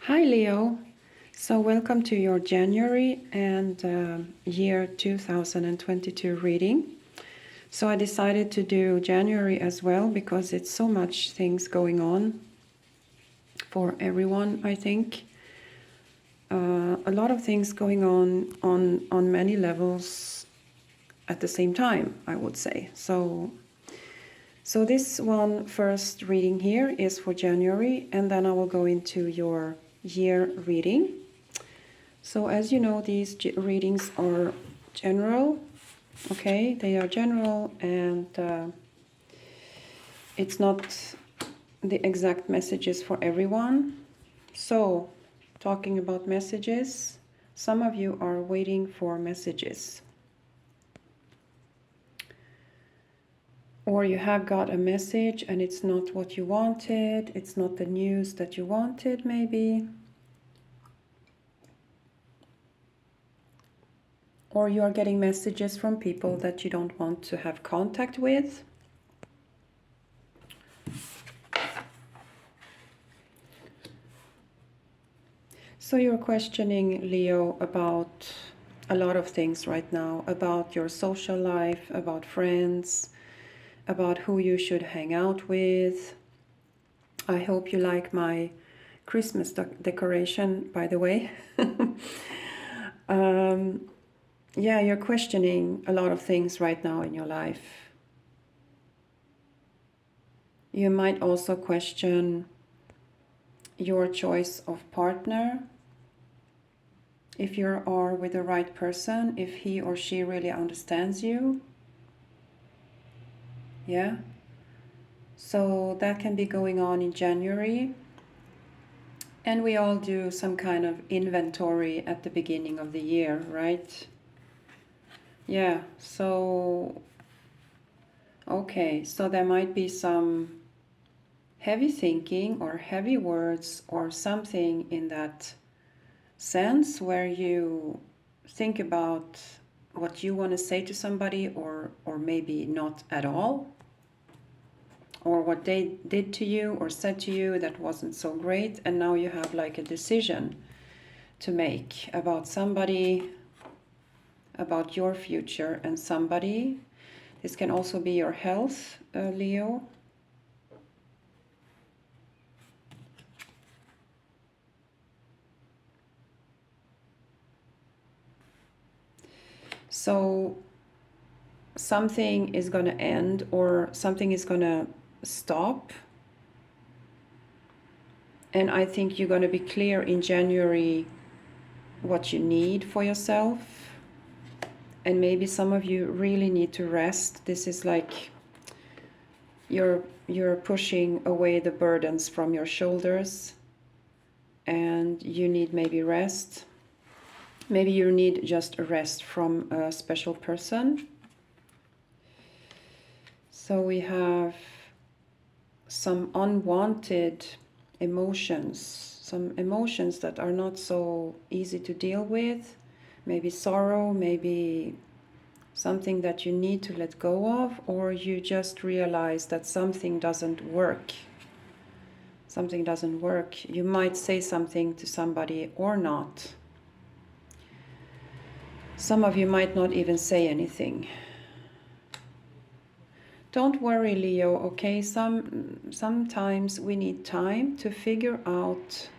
Hi Leo, so welcome to your January and year 2022 reading. So I decided to do January as well because it's so much things going on for everyone, I think. A lot of things going on many levels at the same time, I would say. So this one first reading here is for January, and then I will go into your year reading. So as you know, these readings are general, okay? They are general, and it's not the exact messages for everyone. So, talking about messages, some of you are waiting for messages. Or you have got a message and it's not what you wanted, it's not the news that you wanted maybe. Or you are getting messages from people that you don't want to have contact with. So you're questioning, Leo, about a lot of things right now, about your social life, about friends, about who you should hang out with. I hope you like my Christmas decoration, by the way. Yeah, you're questioning a lot of things right now in your life. You might also question your choice of partner. If you are with the right person, if he or she really understands you. Yeah. So that can be going on in January. And we all do some kind of inventory at the beginning of the year, right? Yeah, so, okay, so there might be some heavy thinking or heavy words or something in that sense where you think about what you want to say to somebody, or maybe not at all, or what they did to you or said to you that wasn't so great, and now you have like a decision to make about somebody, about your future and somebody. This can also be your health, Leo. So something is going to end or something is going to stop. And I think you're going to be clear in January what you need for yourself. And maybe some of you really need to rest. This is like you're pushing away the burdens from your shoulders and you need maybe rest. Maybe you need just a rest from a special person. So we have some unwanted emotions, some emotions that are not so easy to deal with. Maybe sorrow, maybe something that you need to let go of, or you just realize that something doesn't work. Something doesn't work. You might say something to somebody or not. Some of you might not even say anything. Don't worry, Leo, okay? Sometimes we need time to figure out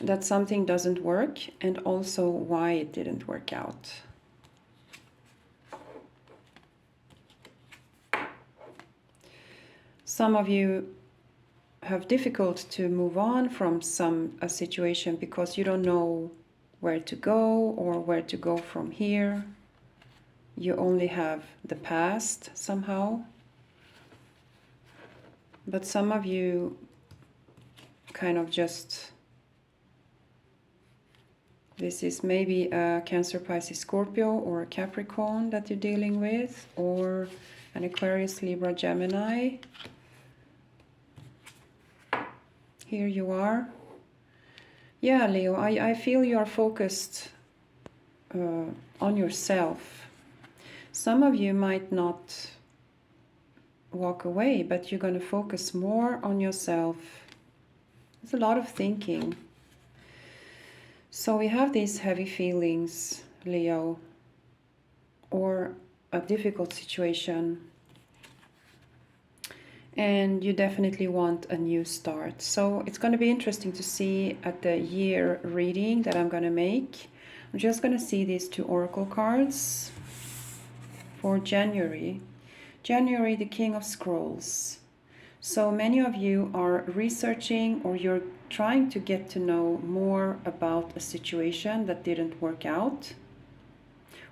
that something doesn't work and also why it didn't work out. Some of you have difficult to move on from a situation because you don't know where to go or where to go from here. You only have the past somehow. But some of you kind of just, this is maybe a Cancer, Pisces, Scorpio, or a Capricorn that you're dealing with, or an Aquarius, Libra, Gemini. Here you are. Yeah, Leo, I feel you are focused on yourself. Some of you might not walk away, but you're going to focus more on yourself There's a lot of thinking. So we have these heavy feelings, Leo, or a difficult situation. And you definitely want a new start. So it's going to be interesting to see at the year reading that I'm going to make. I'm just going to see these 2 oracle cards for January. January, the King of Scrolls. So many of you are researching, or you're trying to get to know more about a situation that didn't work out,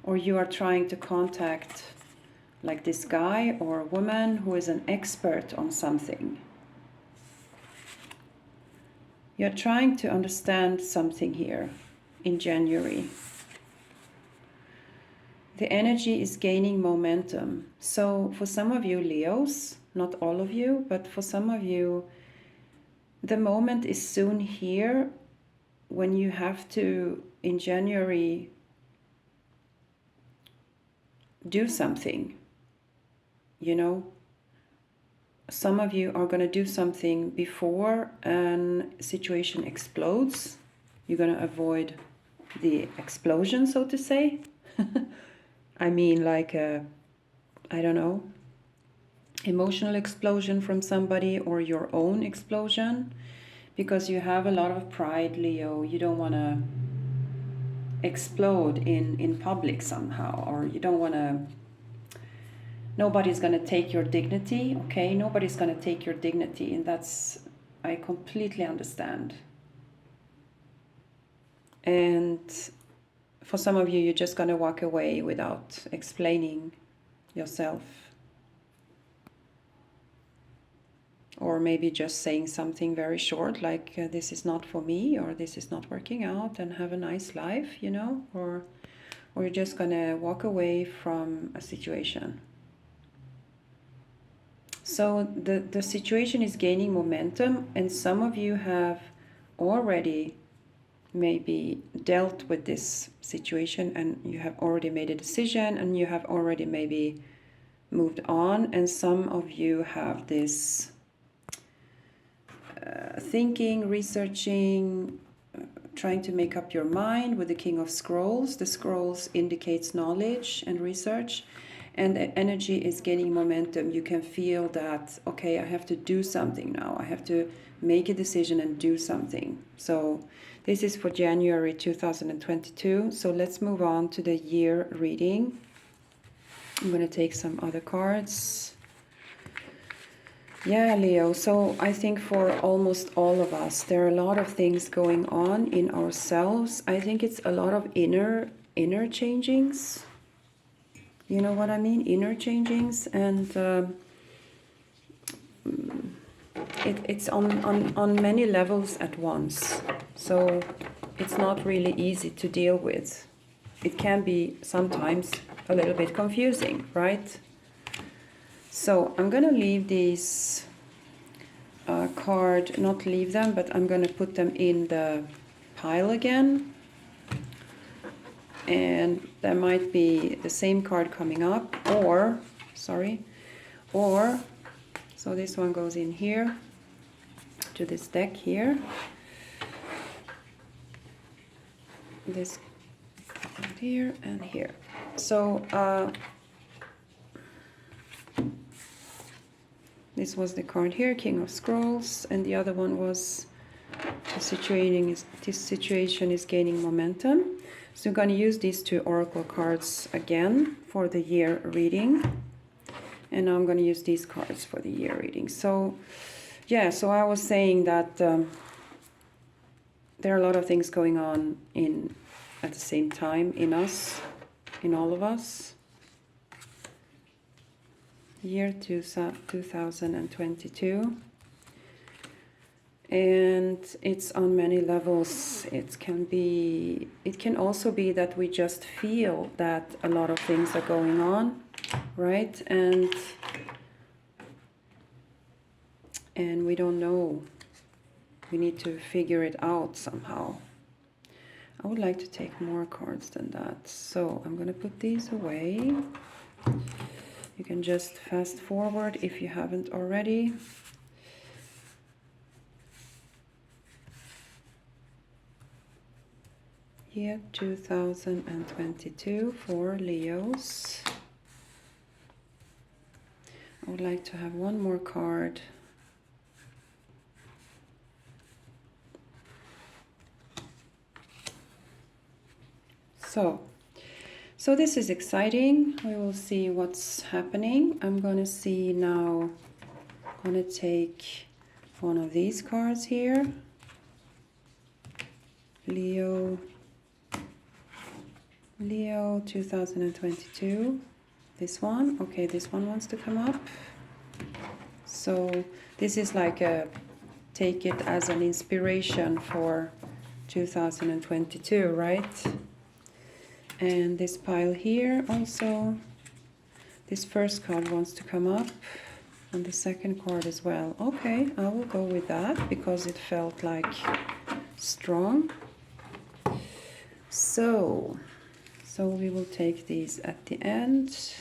or you are trying to contact like this guy or woman who is an expert on something. You're trying to understand something here in January. The energy is gaining momentum. So for some of you Leos, not all of you, but for some of you, the moment is soon here when you have to, in January, do something. You know, some of you are going to do something before a situation explodes. You're going to avoid the explosion, so to say. I mean, like a, I don't know, emotional explosion from somebody, or your own explosion, because you have a lot of pride, Leo. You don't want to explode in public somehow, or you don't want to. Nobody's going to take your dignity, okay? Nobody's going to take your dignity, and that's, I completely understand. And for some of you, you're just going to walk away without explaining yourself. Or maybe just saying something very short, like this is not for me, or this is not working out, and have a nice life, you know? Or you're just going to walk away from a situation. So the situation is gaining momentum, and some of you have already maybe dealt with this situation, and you have already made a decision, and you have already maybe moved on, and some of you have this thinking, researching, trying to make up your mind with the King of Scrolls. The scrolls indicates knowledge and research. And the energy is gaining momentum. You can feel that, okay, I have to do something now. I have to make a decision and do something. So this is for January 2022. So let's move on to the year reading. I'm going to take some other cards. Yeah, Leo. So I think for almost all of us, there are a lot of things going on in ourselves. I think it's a lot of inner changings. You know what I mean? Inner changings, and it's on many levels at once. So it's not really easy to deal with. It can be sometimes a little bit confusing, right? So I'm going to leave these card, not leave them, but I'm going to put them in the pile again. And there might be the same card coming up, or so this one goes in here to this deck here, this here and here. So this was the card here, King of Scrolls, and the other one was this situation is gaining momentum. So I'm going to use these 2 oracle cards again for the year reading. And now I'm going to use these cards for the year reading. So, yeah, so I was saying that there are a lot of things going on at the same time in us, in all of us. Year 2022. And it's on many levels. It can also be that we just feel that a lot of things are going on, right? And we don't know. We need to figure it out somehow. I would like to take more cards than that. So I'm going to put these away. You can just fast forward if you haven't already. Year 2022 for Leos. I would like to have one more card. So this is exciting. We will see what's happening. I'm going to see now, I'm going to take one of these cards here. Leo 2022. This one. Okay, this one wants to come up. So this is like a, take it as an inspiration for 2022, right? And this pile here also, this first card wants to come up, and the second card as well. Okay, I will go with that because it felt like strong. So we will take these at the end.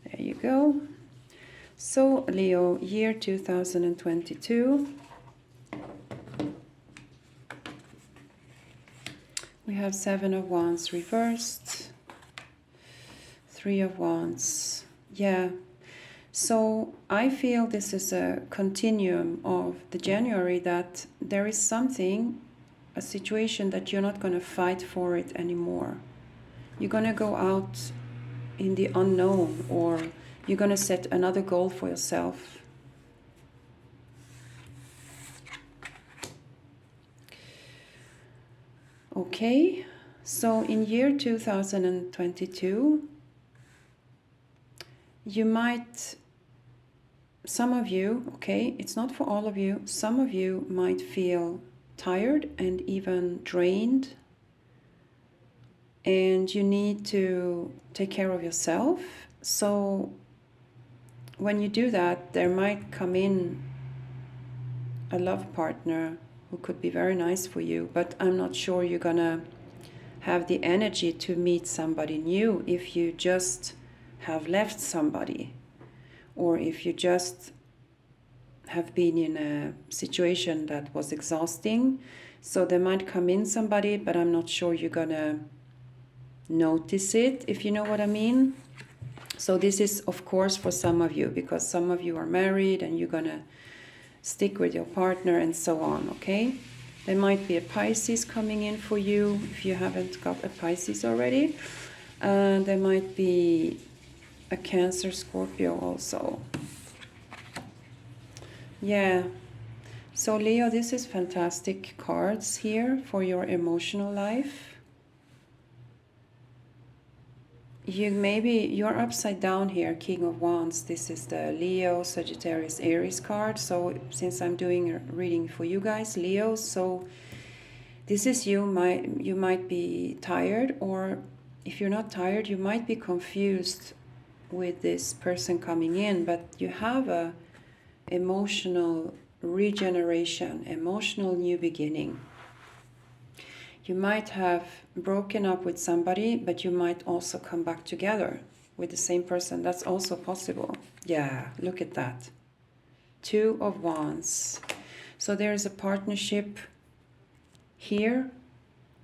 There you go. So Leo, year 2022. We have 7 of Wands reversed, 3 of Wands. Yeah, so I feel this is a continuum of the January, that there is something, a situation that you're not going to fight for it anymore. You're going to go out in the unknown, or you're going to set another goal for yourself. Okay, so in year 2022, you might, some of you, okay, it's not for all of you, some of you might feel tired and even drained, and you need to take care of yourself. So when you do that, there might come in a love partner who could be very nice for you, but I'm not sure you're gonna have the energy to meet somebody new if you just have left somebody, or if you just have been in a situation that was exhausting. So there might come in somebody, but I'm not sure you're gonna notice it, if you know what I mean. So this is of course for some of you, because some of you are married and you're gonna stick with your partner and so on, okay? There might be a Pisces coming in for you if you haven't got a Pisces already. There might be a Cancer, Scorpio also. Yeah, so Leo, this is fantastic cards here for your emotional life. You're upside down here, King of Wands. This is the Leo, Sagittarius, Aries card. So since I'm doing a reading for you guys, Leo, so this is you might be tired, or if you're not tired, you might be confused with this person coming in, but you have a emotional regeneration, emotional new beginning. You might have broken up with somebody, but you might also come back together with the same person. That's also possible. Yeah, look at that. 2 of Wands. So there is a partnership here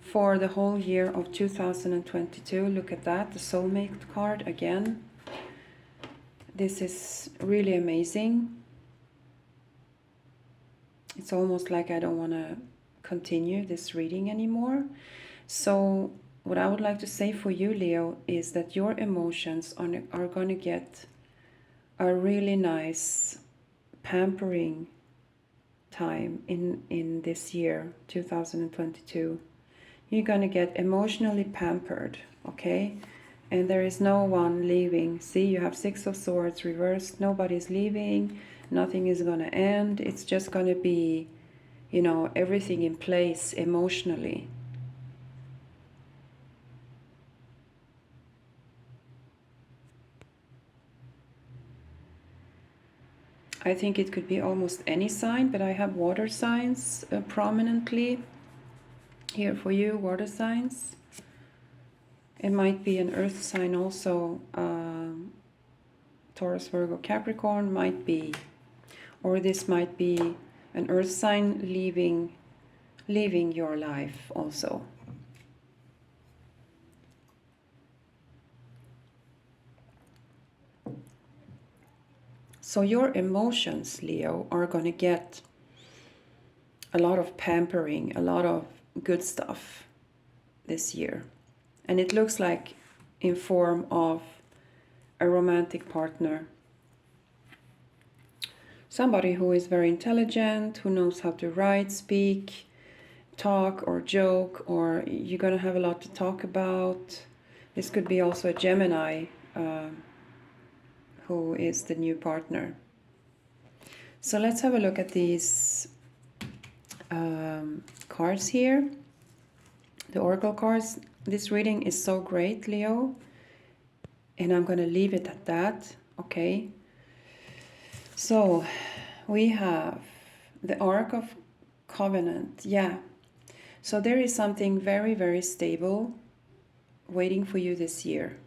for the whole year of 2022. Look at that, the soulmate card again. This is really amazing. It's almost like I don't want to continue this reading anymore. So what I would like to say for you, Leo, is that your emotions are going to get a really nice pampering time in this year 2022. You're going to get emotionally pampered, okay? And there is no one leaving. See, you have 6 of Swords reversed. Nobody's leaving. Nothing is going to end. It's just going to be, you know, everything in place emotionally. I think it could be almost any sign, but I have water signs prominently here for you, water signs. It might be an earth sign also, Taurus, Virgo, Capricorn might be, or this might be an earth sign leaving your life also. So your emotions, Leo, are going to get a lot of pampering, a lot of good stuff this year. And it looks like in form of a romantic partner. Somebody who is very intelligent, who knows how to write, speak, talk or joke, or you're going to have a lot to talk about. This could be also a Gemini who is the new partner. So let's have a look at these cards here. The oracle cards. This reading is so great, Leo. And I'm going to leave it at that, okay? So we have the Ark of Covenant. Yeah. So there is something very, very stable waiting for you this year,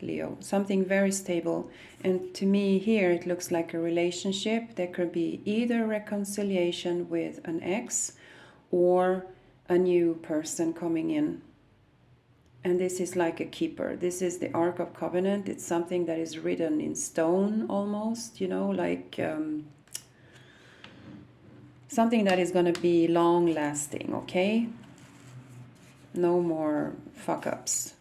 Leo. Something very stable. And to me here, it looks like a relationship. There could be either reconciliation with an ex or a new person coming in. And this is like a keeper. This is the Ark of Covenant. It's something that is written in stone almost, you know, like something that is going to be long lasting, okay? No more fuck ups.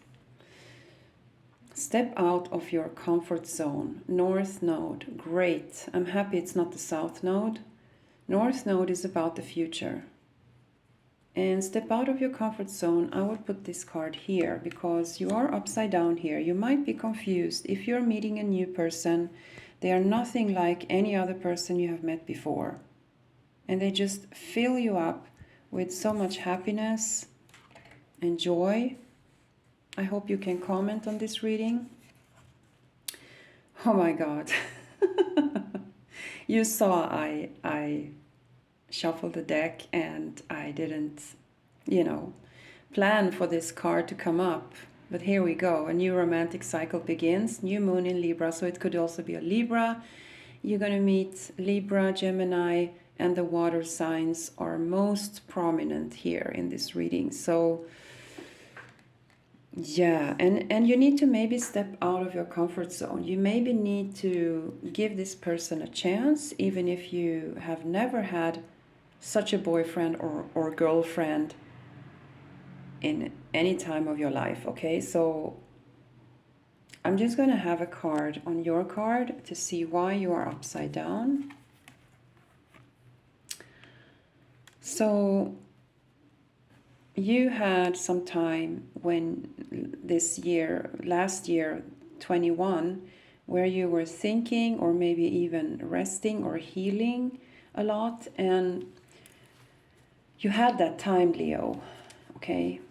Step out of your comfort zone. North Node. Great. I'm happy it's not the South Node. North Node is about the future. And step out of your comfort zone. I would put this card here because you are upside down here. You might be confused. If you're meeting a new person, they are nothing like any other person you have met before. And they just fill you up with so much happiness and joy. I hope you can comment on this reading. Oh my God. You saw I shuffled the deck and I didn't, plan for this card to come up. But here we go. A new romantic cycle begins. New moon in Libra. So it could also be a Libra. You're going to meet Libra, Gemini, and the water signs are most prominent here in this reading. So yeah, and you need to maybe step out of your comfort zone. You maybe need to give this person a chance, even if you have never had such a boyfriend or girlfriend in any time of your life, okay? So I'm just going to have a card on your card to see why you are upside down. So you had some time when last year, 21, where you were thinking or maybe even resting or healing a lot. And you had that time, Leo, okay?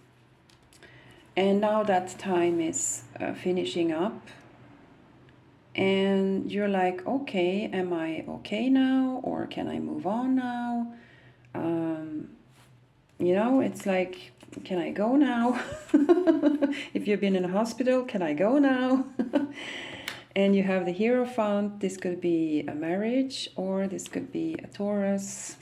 And now that time is finishing up. And you're like, okay, am I okay now? Or can I move on now? It's like, can I go now? If you've been in a hospital, can I go now? And you have the Hierophant. This could be a marriage or this could be a Taurus.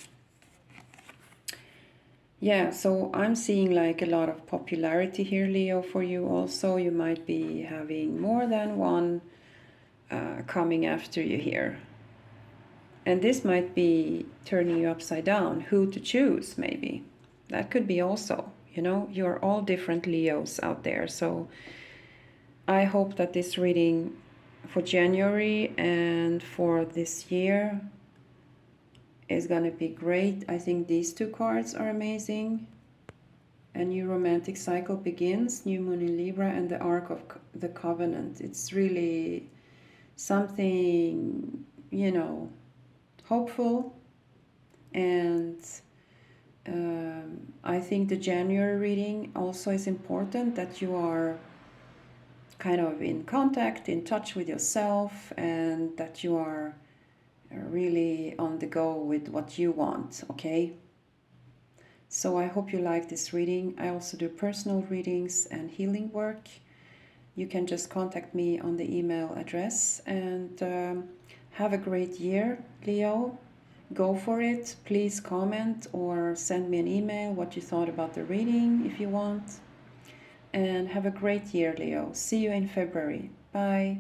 Yeah, so I'm seeing like a lot of popularity here, Leo, for you also. You might be having more than one coming after you here. And this might be turning you upside down. Who to choose, maybe. That could be also, you're all different Leos out there. So I hope that this reading for January and for this year is going to be great. I think these two cards are amazing. A new romantic cycle begins, new moon in Libra, and the Ark of the Covenant. It's really something, hopeful. And I think the January reading also is important, that you are kind of in contact, in touch with yourself, and that you are really on the go with what you want, okay? So I hope you like this reading. I also do personal readings and healing work. You can just contact me on the email address. And have a great year, Leo. Go for it. Please comment or send me an email what you thought about the reading if you want. And have a great year, Leo. See you in February. Bye.